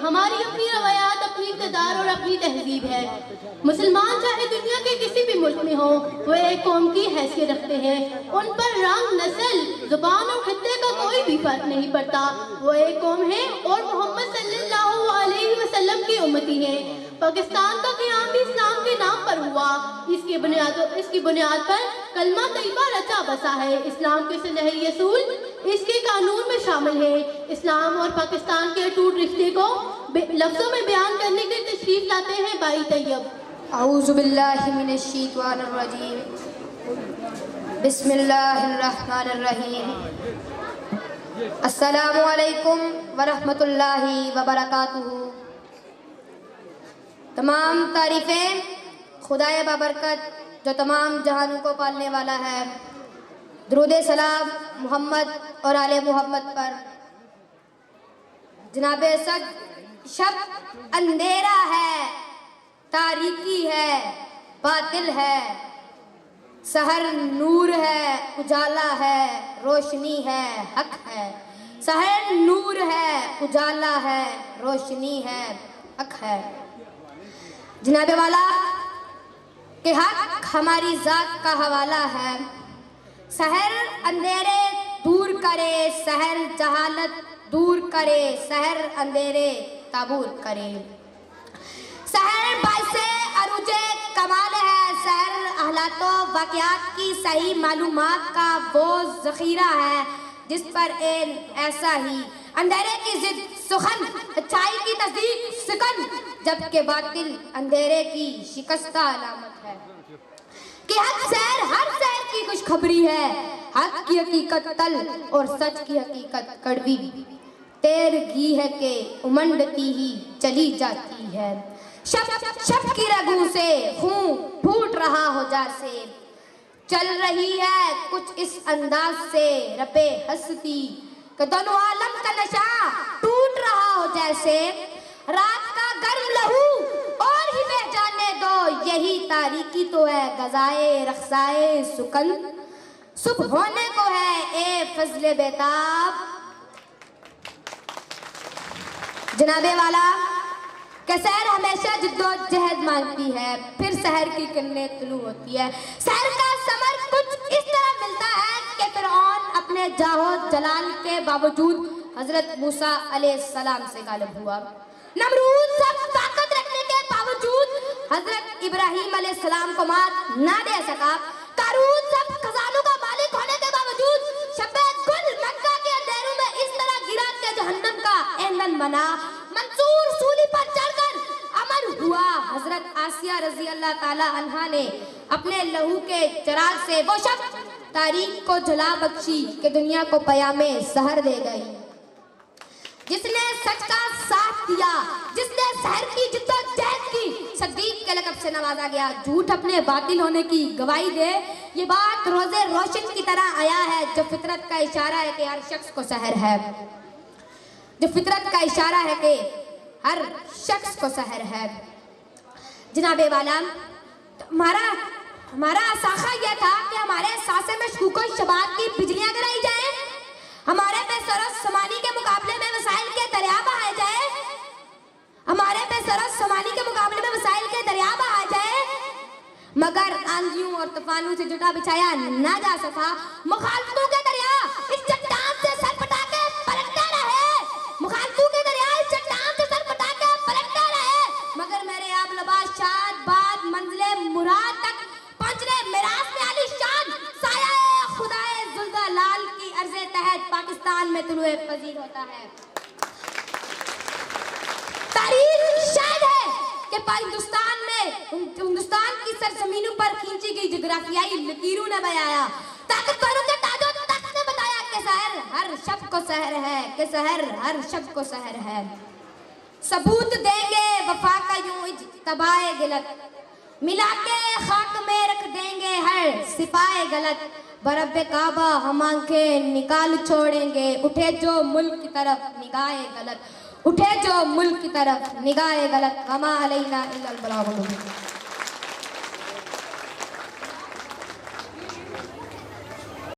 हमारी अपनी रवायात, अपनी इक़्तिदार और अपनी तहजीब है। मुसलमान चाहे दुनिया के किसी भी मुल्क में हो, वो एक कौम की हैसियत रखते हैं। उन पर रंग, नस्ल, ज़ुबान और खित्ते का कोई भी फर्क नहीं पड़ता। वो एक कौम है और मोहम्मद सल्लल्लाहु अलैहि वसल्लम की उम्मती है। पाकिस्तान का क़याम भी इस्लाम के नाम पर हुआ। इसकी बुनियाद पर कलमा तैयबा रचा बसा है। इस्लाम के सुनहरी असूल इसके कानून में शामिल है। इस्लाम और पाकिस्तान के अटूट रिश्ते को लफ्ज़ों में बयान करने की तशरीफ लाते हैं भाई तैयब। औज़ु बिल्लाहि मिनश शैतानिर रजीम, बिस्मिल्लाहिर रहमानिर रहीम। अस्सलामु अलैकुम व रहमतुल्लाहि व बरकातुहू। तमाम तारीफ़ें खुदाए बाबरकत जो तमाम जहानों को पालने वाला है। दुरूद सलाम मोहम्मद और आले मोहम्मद पर। जनाबे सद शब अंधेरा है, तारीकी है, बातिल है, सहर नूर है, उजाला है, रोशनी है, हक है। सहर नूर है, उजाला है, रोशनी है, हक है। जनाबे वाला के हक हमारी जात का हवाला है। सहर अंधेरे दूर करे, सहर जहालत दूर करे, सहर अंधेरे ताबूर करे। सहर बाइसे अरूजे कमाल है, सहर अहलातो वाक़यात की सही मालूमात का वो ज़ख़ीरा है जिस पर ऐसा ही अंधेरे की जिद सुखन, अच्छाई की तस्दीक सिकन, जबकि बातिल अंधेरे की शिकस्ता अलामत है। कि हक सहर हर सहर की खुशखबरी है, हक की हकीकत तल और सच की हकीकत कड़वी। तेर घी है कि उमंडती ही चली जाती है, शब की रगों से खून फूट रहा हो जैसे। चल रही है कुछ इस अंदाज से रपे हस्ती कि दोनों आलम का नशा टूट रहा हो जैसे। रात का गर्म लहू और ही बह जाने दो, यही तारीकी तो है गजाए रख्साए सुकन। सुबह होने को है ए फजले बेताब। जनाबे वाला कि सहर हमेशा जिद्दोजहद मांगती है, फिर सहर की किरणें तुलू होती है। सहर का समर कुछ इस तरह मिलता है कि फिरऔन अपने जाहो जलाल के बावजूद हजरत मूसा अलैहिस्सलाम से गालिब हुआ। नमरूद सब ताकत रखने के बावजूद हजरत इब्राहीम अलैहिस्सलाम को मात ना दे सका। कारून सब खजानों का मालिक होने के बावजूद शब्बे गुल मक्का के अंधेरों में इस तरह गिरा के जहन्नम का ईंधन बना। मंसूर सूली पर चढ़कर अमर हुआ। हजरत आसिया रजी अल्लाह ताला अन्हा ने अपने लहू के चराग से वो शब तारीख को जला बख्शी कि दुनिया को पयामे सहर दे गई। जिसने सच का साथ दिया, जिसने सहर की जिद्दोजहद की, सदीक के लक़ब से नवाजा गया। झूठ अपने बातिल होने की गवाही दे, ये बात रोजे रोशन की तरह आया है जो फितरत का इशारा है कि हर शख्स को सहर है। जो फितरत का इशारा है कि हर शख्स को सहर है। जनाबे वाला हमारा साखा यह था कि हमारे सासे में शूको शबाब की बिजलियां गिराई जाए, हमारे पे सरस समानी के मुकाबले में वसाइल के दरिया बहाए जाए, हमारे पे सरस समानी के मुकाबले में वसाइल के दरिया बहाए जाए। मगर आंधियों और तूफानों से जुटा बिछाया ना जा सका। मुखालफतों के दरिया इस चट्टान से सर पटा के पलटते रहे, मुखालफतों के दरिया इस चट्टान से सर पटा के पलटते रहे। मगर मेरे आप लबास शाद बाद मंजिले मुराद तक पहुंचने मिराज में आली शान साया खुदाए जुल्दा लाल की अर्ज़े तहत पाकिस्तान में तुलुए पजीर होता है। तारीख शायद है कि हिंदुस्तान की सरजमीनों पर खींची गई जोग्राफियाई लकीरों ने बताया, ताकतवरों के ताजो तख्त ने बताया कि सहर हर शब्द को सहर है, कि सहर हर शब्द को सहर है। सबूत देंगे वफा का यूं इज्तबाए गलत, मिला के खाक में रख देंगे हर सिपाए गलत। बरब्बे काबा हम आंखें निकाल छोड़ेंगे, उठे जो मुल्क की तरफ निगाहे गलत, उठे जो मुल्क की तरफ निगाहे गलत। वमा अलैना इल्लल बलाग।